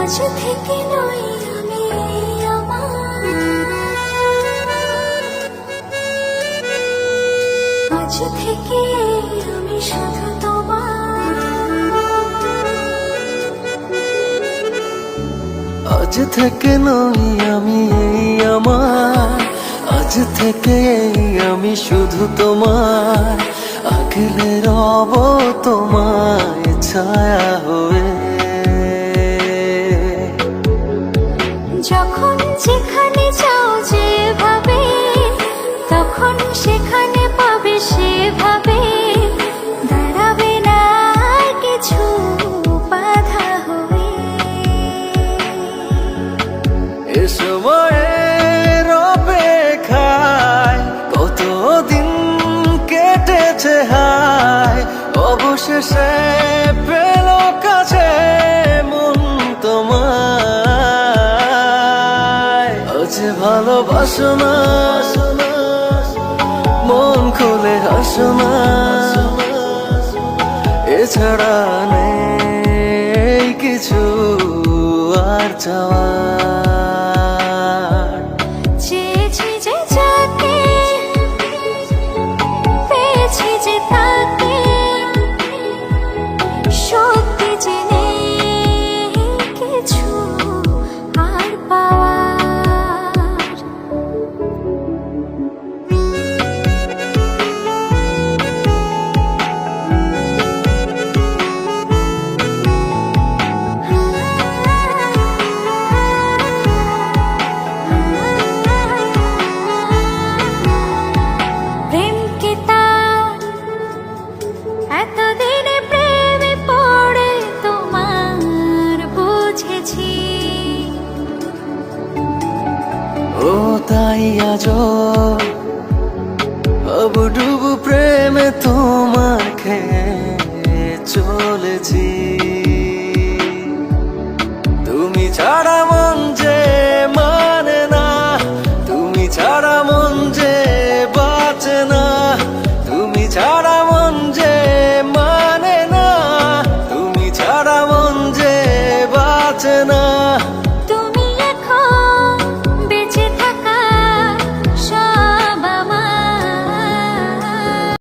আজ থেকে নই আমি আমার, আজ থেকে আমি শুধু তোমার। আজ থেকে নই আমি আমার, আজ থেকে আমি শুধু তোমার। আগলে রব তোমায় ছায়া হয়ে, যখন যেখানে যাও যেভাবে, তখন সেখানে পাবে সেভাবে। দাঁড়াবে না কিছু বাধা হয়ে। এ সময়ের অপেক্ষায় কতদিন কেটেছে হায়, অবশেষে পেল কাছে মন তোমায়। আজ ভালোবাসো না, মন খুলে হাসো না, এছাড়া নেই কিছু আর চাওয়ার। চেয়েছি যে যাকে, পেয়েছি যে তাকে, সত্যি যে নেই কিছু আর পাওয়ার। প্রেমকে তার এতদিনে প্রেমে পড়ে তোমার বুঝেছি। ও তাই আজ ডুবু প্রেমে তোমার খেয়ে চলেছি। তুমি ছাড়া